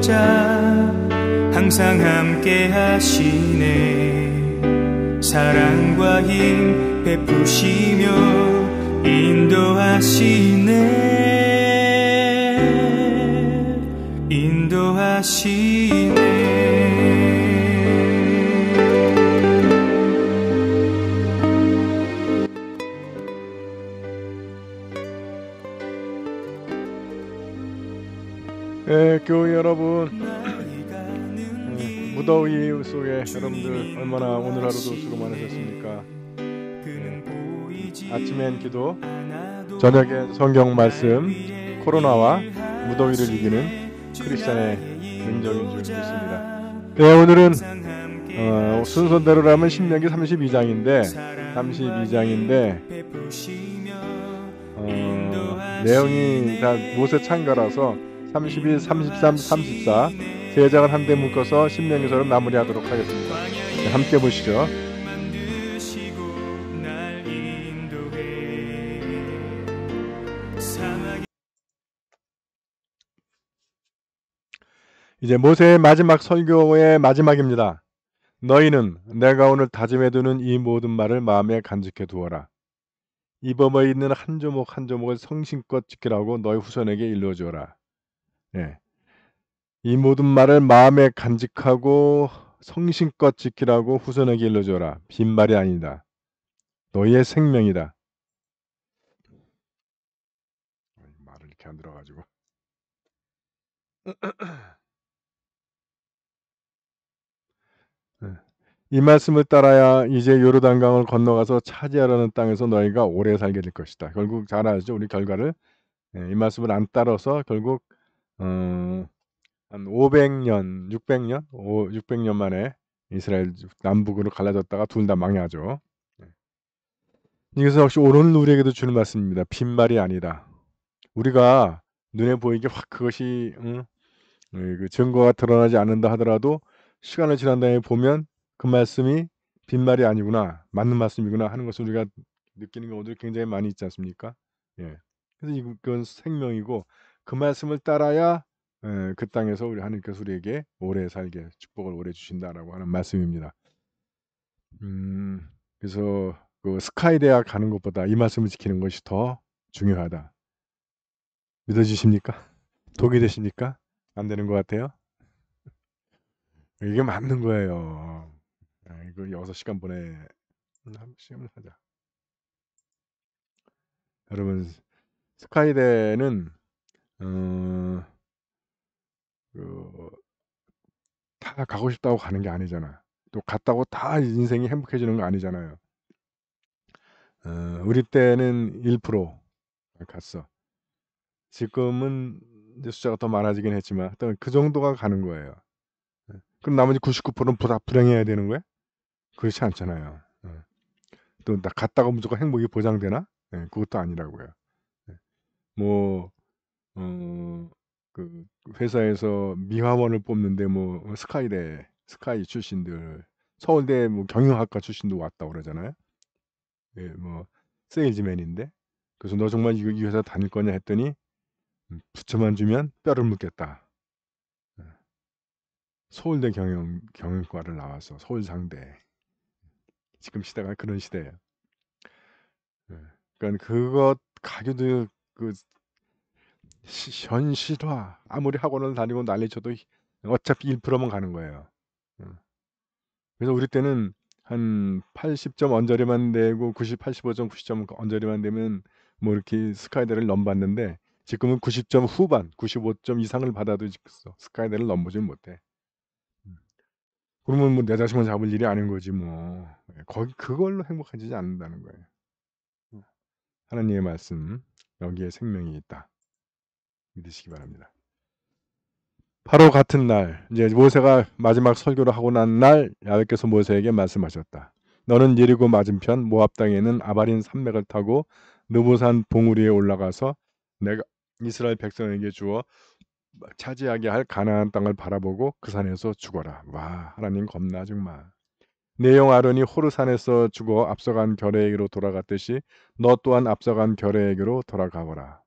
보자. 항상 함께 하시네. 사랑과 힘 베푸시며 인도하시네. 교회 여러분, 무더위 속에 여러분들 얼마나 오늘 하루도 수고 많으셨습니까? 아침엔 기도, 저녁엔 성경 말씀, 코로나와 무더위를 이기는 크리스찬의 능력인 줄 믿습니다. 오늘은 순서대로라면 신명기 32장인데 내용이 다 모세 창가라서 32, 33, 34 세 장을 한데 묶어서 신명기서를 마무리하도록 하겠습니다. 함께 보시죠. 이제 모세의 마지막 설교의 마지막입니다. 너희는 내가 오늘 다짐해두는 이 모든 말을 마음에 간직해 두어라. 이 법에 있는 한 조목 한 조목을 성심껏 지키라고 너희 후손에게 일러주어라. 이 모든 말을 마음에 간직하고 성심껏 지키라고 후손에게 일러주어라. 빈말이 아니다. 너희의 생명이다. 말을 이렇게 안 들어가지고. 이 말씀을 따라야 이제 요르단강을 건너가서 차지하려는 땅에서 너희가 오래 살게 될 것이다. 결국 잘 알죠. 우리 결과를. 이 말씀을 안 따라서 결국 한 500년, 600년 만에 이스라엘 남북으로 갈라졌다가 둘 다 망하죠. 이것은 역시 오늘 우리에게도 주는 말씀입니다. 빈말이 아니다. 우리가 눈에 보이게 확 그것이 그 증거가 드러나지 않는다 하더라도 시간을 지난 다음에 보면 그 말씀이 빈말이 아니구나, 맞는 말씀이구나 하는 것을 우리가 느끼는 경우들이 굉장히 많이 있지 않습니까? 그래서 이건 생명이고 그 말씀을 따라야 그 땅에서 우리 하나님께서 우리에게 오래 살게 축복을 오래 주신다라고 하는 말씀입니다. 그래서 그 스카이 대학 가는 것보다 이 말씀을 지키는 것이 더 중요하다. 믿어지십니까? 독이 되십니까? 안 되는 것 같아요? 이게 맞는 거예요. 이거 6시간 보내. 한 시간을 하자. 여러분, 스카이대는 다 가고 싶다고 가는 게 아니잖아. 또 갔다고 다 인생이 행복해지는 거 아니잖아요. 우리 때는 1% 갔어. 지금은 이제 숫자가 더 많아지긴 했지만 그 정도가 가는 거예요. 그럼 나머지 99%는 다 불행해야 되는 거야? 그렇지 않잖아요. 또 나 갔다가 무조건 행복이 보장되나? 그것도 아니라고요. 뭐 그 회사에서 미화원을 뽑는데 뭐 스카이 출신들, 서울대 뭐 경영학과 출신도 왔다 그러잖아요. 뭐 세일즈맨인데, 그래서 너 정말 이 회사 다닐 거냐 했더니 부처만 주면 뼈를 묻겠다. 서울대 경영과를 나와서 서울상대. 지금 시대가 그런 시대예요. 그러니까 그것 가교도 그 현실화, 아무리 학원을 다니고 난리쳐도 어차피 1%만 가는 거예요. 그래서 우리 때는 한 80점 언저리만 되고 85점, 90점 언저리만 되면 뭐 이렇게 스카이대를 넘봤는데 지금은 90점 후반, 95점 이상을 받아도 스카이대를 넘보질 못해. 그러면 뭐 내 자식만 잡을 일이 아닌 거지 뭐. 그걸로 행복해지지 않는다는 거예요. 하나님의 말씀, 여기에 생명이 있다. 믿으시기 바랍니다. 바로 같은 날, 이제 모세가 마지막 설교를 하고 난 날 야훼께서 모세에게 말씀하셨다. 너는 예리고 맞은편 모압 땅에 있는 아바린 산맥을 타고 느보산 봉우리 위에 올라가서 내가 이스라엘 백성에게 주어 차지하게 할 가나안 땅을 바라보고 그 산에서 죽어라. 와, 하나님 겁나 정말. 내 형 아론이 호르산에서 죽어 앞서간 결례에게로 돌아갔듯이 너 또한 앞서간 결례에게로 돌아가거라.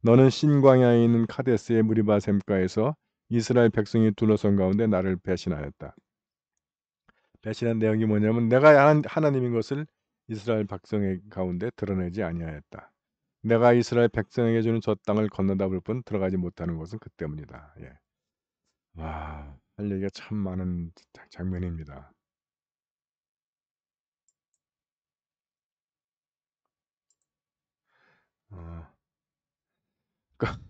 너는 신광야에 있는 카데스의 무리바 샘가에서 이스라엘 백성이 둘러선 가운데 나를 배신하였다. 배신한 내용이 뭐냐면 내가 하나님인 것을 이스라엘 백성의 가운데 드러내지 아니하였다. 내가 이스라엘 백성에게 주는 저 땅을 건너다 볼 뿐 들어가지 못하는 것은 그 때문이다. 예. 와, 할 얘기가 참 많은 장면입니다. 어, 그러니까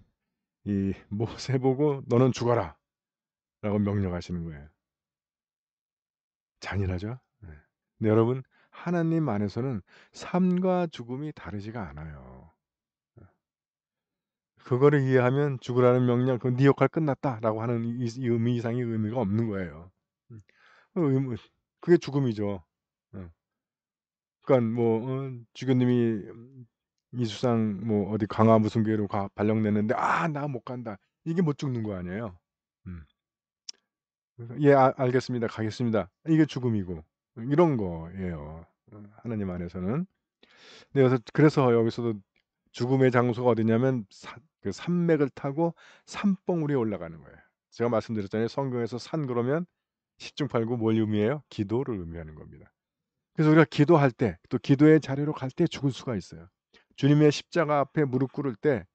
이 모세 보고 "너는 죽어라."라고 명령하시는 거예요. 잔인하죠? 네. 근데 여러분, 하나님 안에서는 삶과 죽음이 다르지가 않아요. 그거를 이해하면 "죽으라는 명령, 그 네 역할 끝났다."라고 하는 이 의미 이상의 의미가 없는 거예요. 음. 의무 그게 죽음이죠. 어. 그러니까 뭐 주교님이 이수상 뭐 어디 강화 무슨 교회로 발령냈는데 "아 나 못 간다." 이게 못 죽는 거 아니에요. 음. 그래서 "예 알겠습니다. 가겠습니다." 이게 죽음이고 이런 거예요. 하나님 안에서는. 네, 그래서 여기서도 죽음의 장소가 어디냐면 그 산맥을 타고 산봉우리에 올라가는 거예요. 제가 말씀드렸잖아요. 성경에서 산 그러면 십중팔구 뭘 의미해요? 기도를 의미하는 겁니다. 그래서 우리가 기도할 때 또 기도의 자리로 갈 때 죽을 수가 있어요. 주님의 십자가 앞에 무릎 꿇을 때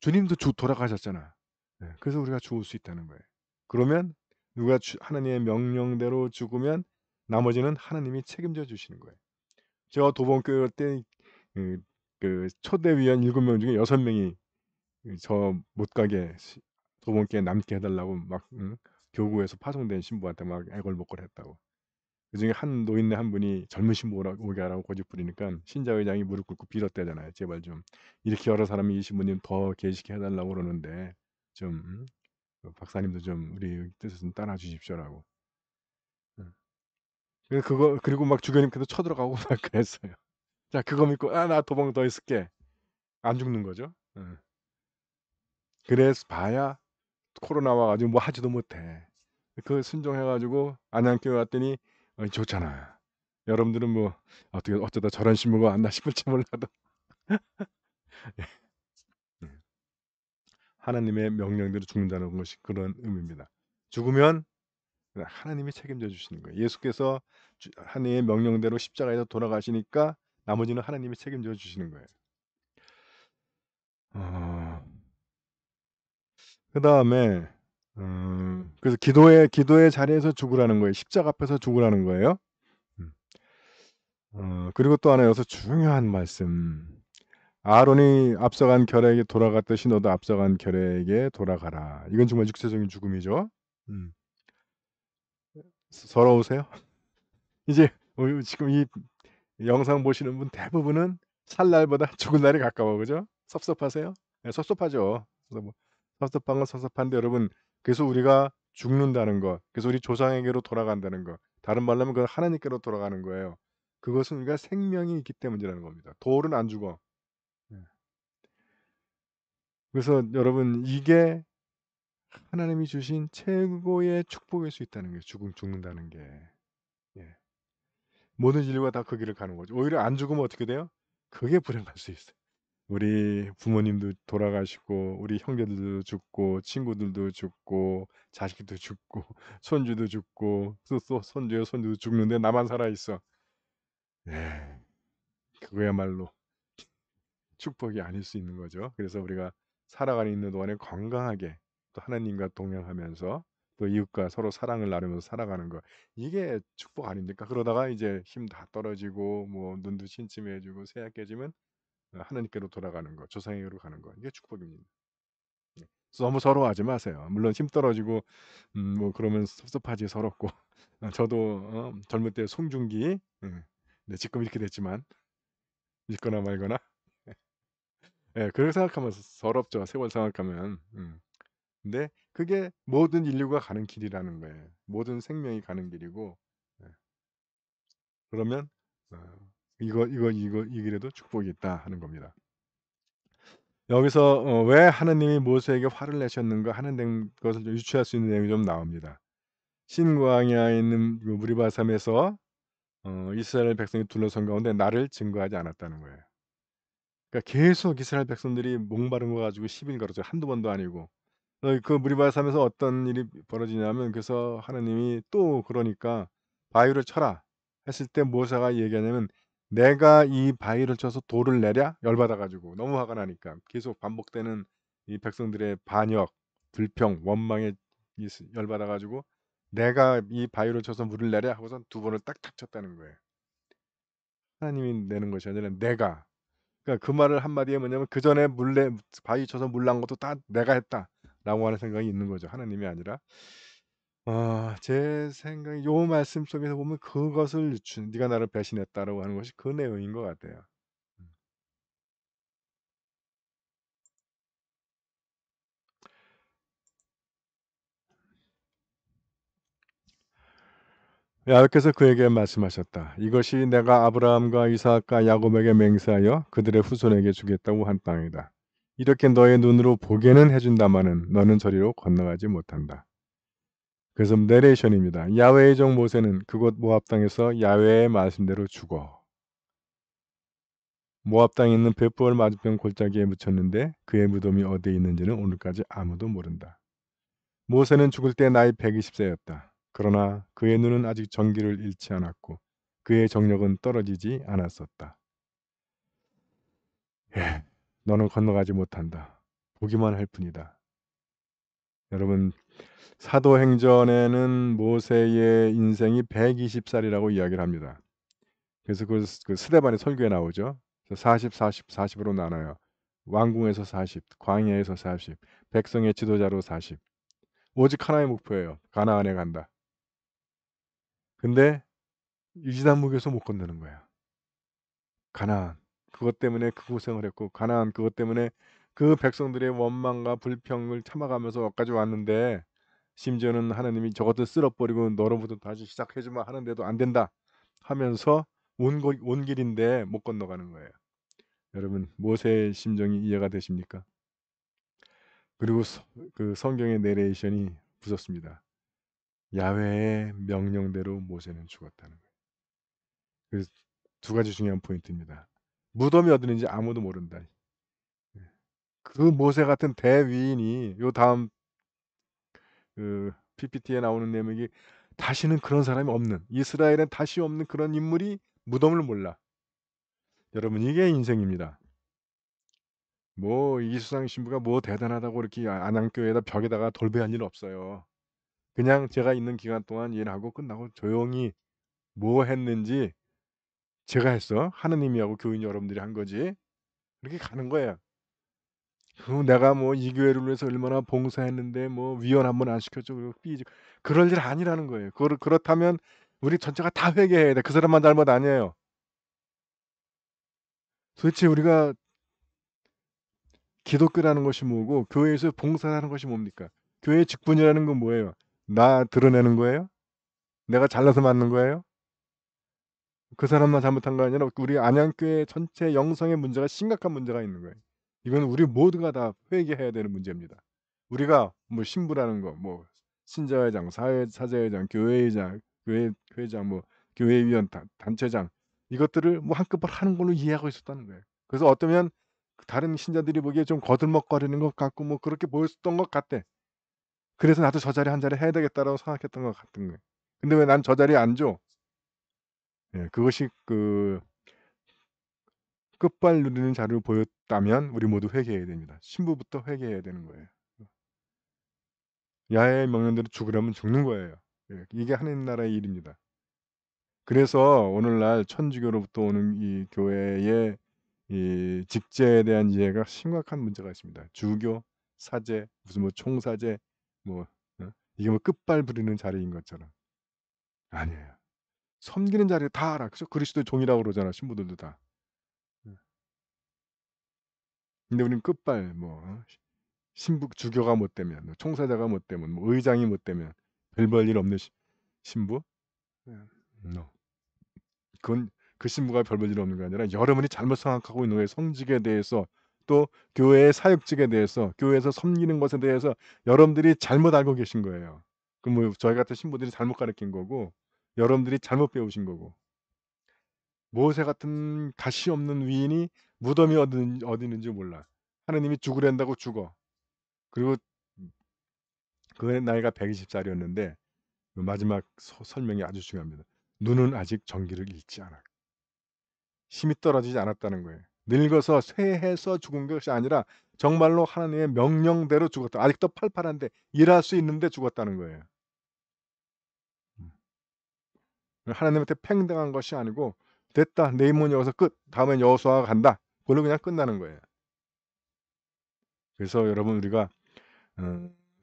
주님도 돌아가셨잖아. 네, 그래서 우리가 죽을 수 있다는 거예요. 그러면 누가 하나님의 명령대로 죽으면 나머지는 하나님이 책임져 주시는 거예요. 제가 도범교회 때 그 초대 위원 7명 중에 6명이 저 못 가게 도범교회 남게 해 달라고 막 교구에서 파송된 신부한테 막 애걸복걸했다고. 그중에 한 노인네 한 분이 젊은 신부 오게 하라고 고집 부리니까 신자회장이 무릎 꿇고 빌었대잖아요. "제발 좀 이렇게 여러 사람이 이 신부님 더 계시게 해 달라고 그러는데 좀 박사님도 좀 우리 뜻을 좀 따라 주십시오."라고. 음. 그리고 막 주교님께서 쳐들어가고 막 그랬어요. 자 그거 믿고 "아 나 도망 더 있을게." 안 죽는 거죠. 예. 그래서 봐야 코로나 와 가지고 뭐 하지도 못해. 그 순종해 가지고 안양교회 왔더니 좋잖아. 여러분들은 뭐 어떻게 어쩌다 저런 신부가 왔나 싶을지 몰라도 예. 하나님의 명령대로 죽는다는 것이 그런 의미입니다. 죽으면 하나님이 책임져 주시는 거예요. 예수께서 하나님의 명령대로 십자가에서 돌아가시니까 나머지는 하나님이 책임져 주시는 거예요. 어 그다음에 그래서 기도의 자리에서 죽으라는 거예요. 십자가 앞에서 죽으라는 거예요. 음. 그리고 또 하나 여기서 중요한 말씀. "아론이 앞서간 결에게 돌아갔듯이 너도 앞서간 결에게 돌아가라." 이건 정말 육체적인 죽음이죠. 음. 서러우세요? 이제 지금 이 영상 보시는 분 대부분은 살 날보다 죽을 날이 가까워. 그죠? 섭섭하세요? 네, 섭섭하죠. 그래서 뭐 섭섭한 건 섭섭한데 여러분, 그래서 우리가 죽는다는 것, 그래서 우리 조상에게로 돌아간다는 것, 다른 말로 하면 그건 하나님께로 돌아가는 거예요. 그것은 우리가 생명이 있기 때문이라는 겁니다. 돌은 안 죽어. 예. 그래서 여러분, 이게 하나님이 주신 최고의 축복일 수 있다는 거예요. 죽는다는 게. 예. 모든 인류가 다 그 길을 가는 거죠. 오히려 안 죽으면 어떻게 돼요? 그게 불행할 수 있어요. 우리 부모님도 돌아가시고 우리 형제들도 죽고 친구들도 죽고 자식도 죽고 손주도 죽고 또 손주의 손주도 죽는데 나만 살아 있어. 예. 그거야말로 축복이 아닐 수 있는 거죠. 그래서 우리가 살아가는 있는 동안에 건강하게 또 하나님과 동행하면서 또 이웃과 서로 사랑을 나누면서 살아가는 거, 이게 축복 아닙니까? 그러다가 이제 힘 다 떨어지고 뭐 눈도 침침해지고 새하얘지면 하나님께로 돌아가는 거, 조상에게로 가는 거, 이게 축복입니다. 예. 너무 서러워하지 마세요. 물론 힘 떨어지고 뭐 그러면 섭섭하지 서럽고 저도 젊을 때 송중기, 네 지금 이렇게 됐지만 믿거나 말거나 그렇게 생각하면 서럽죠, 세월 생각하면. 근데 그게 모든 인류가 가는 길이라는 거예요. 모든 생명이 가는 길이고 예 그러면 어 이 길에도 축복이 있다 하는 겁니다. 여기서 왜 하나님이 모세에게 화를 내셨는가 하는 것을 좀 유추할 수 있는 내용이 좀 나옵니다. 신광야에 있는 그 무리바삼에서 이스라엘 백성이 둘러선 가운데 나를 증거하지 않았다는 거예요. 그러니까 계속 이스라엘 백성들이 목마른 거 가지고 시비를 걸었죠. 한두 번도 아니고. 그 무리바사면서 어떤 일이 벌어지냐면 그래서 하나님이 또 그러니까 "바위를 쳐라." 했을 때 모세가 얘기하냐면 "내가 이 바위를 쳐서 돌을 내랴?" 열받아 가지고 너무 화가 나니까 계속 반복되는 이 백성들의 반역, 불평, 원망에 열받아 가지고 "내가 이 바위를 쳐서 물을 내랴?" 하고선 두 번을 딱딱 쳤다는 거예요. 하나님이 내는 것이 아니라 내가. 그러니까 그 말을 한마디에 뭐냐면 '그전에 바위 쳐서 물 난 것도 다 내가 했다.'라고 하는 생각이 있는 거죠, 하나님이 아니라. 제 생각에 요 말씀 속에서 보면 그것을 유추 "네가 나를 배신했다."라고 하는 것이 그 내용인 것 같아요. 음. 야훼께서 그에게 말씀하셨다. "이것이 내가 아브라함과 이삭과 야곱에게 맹세하여 그들의 후손에게 주겠다고 한 땅이다. 이렇게 너의 눈으로 보게는 해 준다마는 너는 저리로 건너가지 못한다." 그래서 내레이션입니다. 야훼의 종 모세는 그곳 모압 땅에서 야훼의 말씀대로 죽어 모압 땅에 있는 베푸을 맞은편 골짜기에 묻혔는데 그의 무덤이 어디에 있는지는 오늘까지 아무도 모른다. 모세는 죽을 때 나이 120 세였다. 그러나 그의 눈은 아직 정기를 잃지 않았고 그의 정력은 떨어지지 않았었다. 예, 너는 건너가지 못한다. 보기만 할 뿐이다. 여러분, 사도행전에는 모세의 인생이 120살이라고 이야기를 합니다. 그래서 그 스데반의 설교에 나오죠. 그래서 40, 40, 40으로 나눠요. 왕궁에서 40, 광야에서 40, 백성의 지도자로 40. 오직 하나의 목표예요. 가나안에 간다. 근데 유지단목에서 못 건너는 거야. 가나안. 그것 때문에 그 고생을 했고 가나안 그것 때문에 그 백성들의 원망과 불평을 참아가면서 여기까지 왔는데 심지어는 하나님이 저것들 쓸어버리고 너로부터 다시 시작해 주면 하는데도 안 된다 하면서 온 길인데 못 건너가는 거예요. 여러분 모세의 심정이 이해가 되십니까? 그리고 그 성경의 내레이션이 무섭습니다. 야훼의 명령대로 모세는 죽었다는 거예요. 그 두 가지 중요한 포인트입니다. 무덤이 어디 있는지 아무도 모른다. 예. 그 모세 같은 대위인이 요 다음 그 PPT에 나오는 내용이 다시는 그런 사람이 없는 이스라엘엔 다시 없는 그런 인물이 무덤을 몰라. 여러분 이게 인생입니다. 뭐 이수상 신부가 뭐 대단하다고 이렇게 안양교회에다 벽에다가 돌배할 일 없어요. 그냥 제가 있는 기간 동안 일하고 끝나고 조용히 뭐 했는지 제가 했어. 하느님이 하고 교인 여러분들이 한 거지. 그렇게 가는 거예요. 내가 뭐 이 교회를 위해서 얼마나 봉사했는데 뭐 위원 한 번 안 시켜줘 그리고 삐지 그럴 일 아니라는 거예요. 그렇다면 우리 전체가 다 회개해야 돼. 그 사람만 잘못 아니에요. 도대체 우리가 기독교라는 것이 뭐고 교회에서 봉사하는 것이 뭡니까? 교회의 직분이라는 건 뭐예요? 나 드러내는 거예요? 내가 잘나서 맞는 거예요? 그 사람만 잘못한 거 아니라 우리 안양교회 전체 영성의 문제가 심각한 문제가 있는 거예요. 이건 우리 모두가 다 회개해야 되는 문제입니다. 우리가 뭐 신부라는 거 뭐 신자회장, 사제회장, 교회의장, 교회 회장 뭐 교회위원 단체장 이것들을 뭐 한꺼번에 하는 걸로 이해하고 있었다는 거예요. 그래서 어쩌면 다른 신자들이 보기에 좀 거들먹거리는 것 같고 뭐 그렇게 보였던 것 같대. 그래서 '나도 저 자리 한 자리 해야 되겠다.'라고 생각했던 것 같은 거예요. 근데 왜 난 저 자리에 안 줘? 예 그것이 끝발 누리는 자를 보였다면 우리 모두 회개해야 됩니다. 신부부터 회개해야 되는 거예요. 야훼의 명령대로 죽으려면 죽는 거예요. 예 이게 하느님 나라의 일입니다. 그래서 오늘날 천주교로부터 오는 이 교회의 이 직제에 대한 이해가 심각한 문제가 있습니다. 주교, 사제, 무슨 뭐 총사제 뭐 이게 뭐 끝발 부리는 자리인 것처럼. 아니에요. 섬기는 자리 다 알아. 그죠? 그리스도의 종이라고 그러잖아 신부들도 다. 예. 근데 우리는 끝발 뭐 신부 주교가 못 되면 뭐 총사자가 못 되면 뭐 의장이 못 되면 별 볼 일 없는 신부? 예. 노. 그건 그 신부가 별 볼 일 없는 게 아니라 여러분이 잘못 생각하고 있는 거예요. 성직에 대해서 또 교회의 사역직에 대해서 교회에서 섬기는 것에 대해서 여러분들이 잘못 알고 계신 거예요. 그 뭐 저희 같은 신부들이 잘못 가르친 거고 여러분들이 잘못 배우신 거고. 모세 같은 가시 없는 위인이 무덤이 어디 있는지 몰라. 하나님이 죽으란다고 죽어. 그리고 그 나이가 120살이었는데 그 마지막 설명이 아주 중요합니다. 눈은 아직 정기를 잃지 않았고 힘이 떨어지지 않았다는 거예요. 늙어서 쇠해서 죽은 것이 아니라 정말로 하나님의 명령대로 죽었다. 아직도 팔팔한데 일할 수 있는데 죽었다는 거예요. 하나님한테 팽당한 것이 아니고 됐다. 내 임무는 여기서 끝. 다음엔 여호수아가 간다. 그걸로 그냥 끝나는 거예요. 그래서 여러분 우리가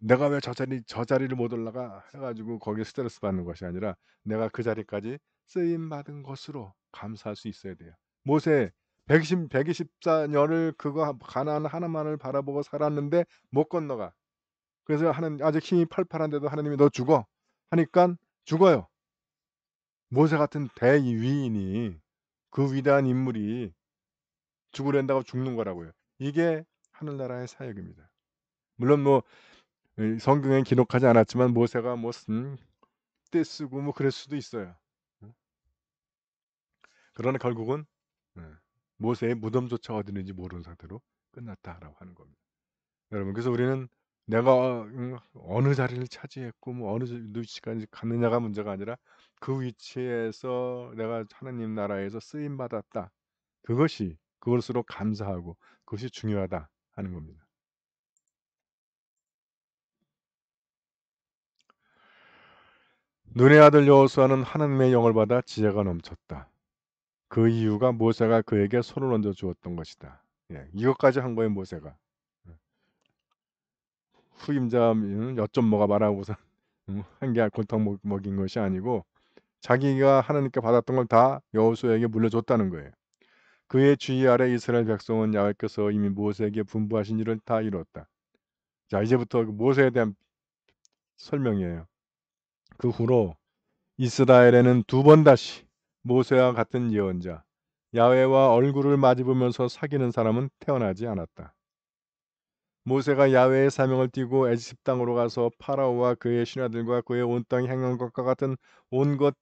내가 왜 저 자리를 못 올라가 해 가지고 거기에 스트레스 받는 것이 아니라 내가 그 자리까지 쓰임 받은 것으로 감사할 수 있어야 돼요. 모세 124년을 그거 가나안 하나만을 바라보고 살았는데 못 건너가. 그래서 하는 아직 힘이 팔팔한데도 하나님이 "너 죽어." 하니깐 죽어요. 모세 같은 대위인이 그 위대한 인물이 죽으려다고 죽는 거라고요. 이게 하늘나라의 사역입니다. 물론 뭐 성경에 기록하지 않았지만 모세가 뭐 떼쓰고 뭐 그럴 수도 있어요. 그러나 결국은 모세의 무덤조차 어디 있는지 모르는 상태로 끝났다라고 하는 겁니다. 여러분 그래서 우리는 내가 어느 자리를 차지했고 뭐 어느 위치까지 갔느냐가 문제가 아니라 그 위치에서 내가 하나님 나라에서 쓰임 받았다. 그것으로 감사하고 그것이 중요하다 하는 겁니다. 눈의 아들 여호수아는 하나님의 영을 받아 지혜가 넘쳤다. 그 이유가 모세가 그에게 손을 얹어 주었던 것이다. 예, 이것까지 한 거예요 모세가. 후임자 엿좀 먹어 말하고서 한 게 골탕 먹인 것이 아니고 자기가 하나님께 받았던 걸 다 여호수아에게 물려줬다는 거예요. 그의 주의 아래 이스라엘 백성은 야훼께서 이미 모세에게 분부하신 일을 다 이뤘다. 자 이제부터 모세에 대한 설명이에요. 그 후로 이스라엘에는 두 번 다시 모세와 같은 예언자 야훼와 얼굴을 마주보면서 사귀는 사람은 태어나지 않았다. 모세가 야훼의 사명을 띠고 에집트 땅으로 가서 파라오와 그의 신하들과 그의 온 땅에 행한 것과 같은 온갖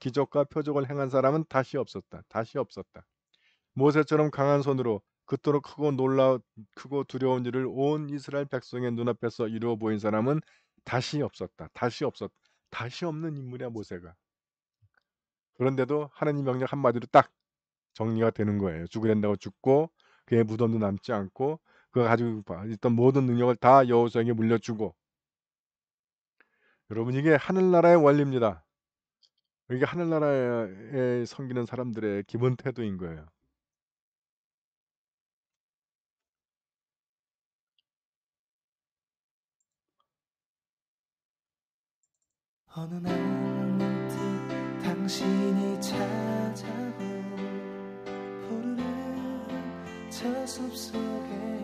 기적과 표적을 행한 사람은 다시 없었다. 모세처럼 강한 손으로 그토록 크고 두려운 일을 온 이스라엘 백성의 눈앞에서 이루어 보인 사람은 다시 없는 인물이야 모세가. 그런데도 하나님 명령 한마디로 딱 정리가 되는 거예요. 죽으련다고 죽고 그의 무덤도 남지 않고 그가 가지고 있던 모든 능력을 다 여호수아에게 물려주고. 여러분 이게 하늘나라의 원리입니다. 이게 하늘나라에 섬기는 사람들의 기본 태도인 거예요. 어느 날 문득 당신이 찾아오 푸르른 저 숲속에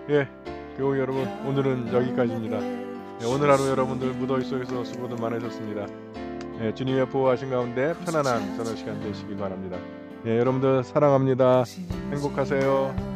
예, 교우 여러분 오늘은 여기까지입니다. 오늘 하루 여러분들 무더위 속에서 수고들 많으셨습니다. 주님의 보호하신 가운데 편안한 저녁 시간 되시길 바랍니다. 여러분들 사랑합니다. 행복하세요.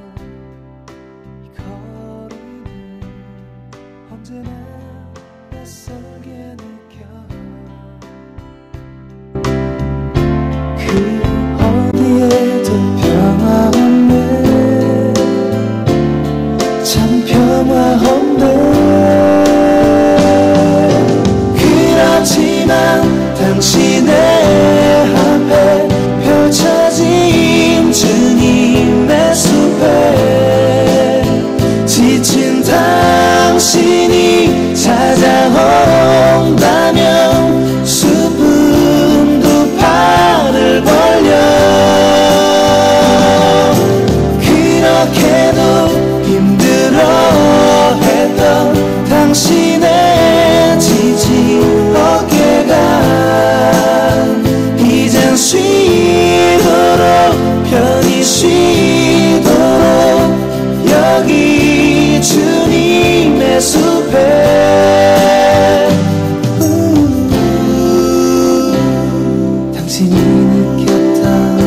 당신의 앞에 펼쳐진 주님의 숲에 지친 당신이 찾아온다면 숲은 두 팔을 벌려 그렇게도 힘들어했던 당신의 지친 이젠 쉬도록 편히 쉬도록 여기 주님의 숲에 당신이 느꼈던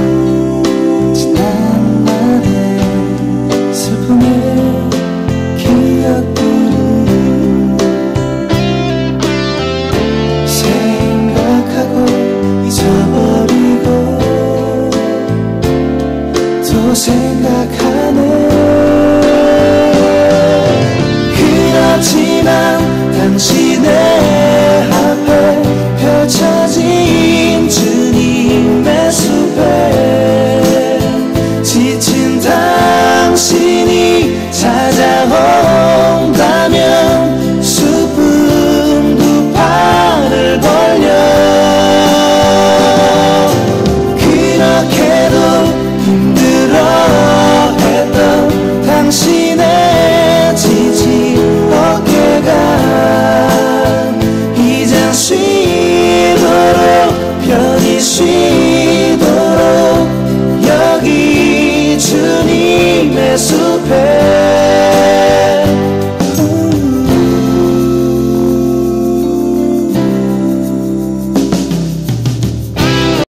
지난 날의 슬픔의 기억들을 잊어버리고 또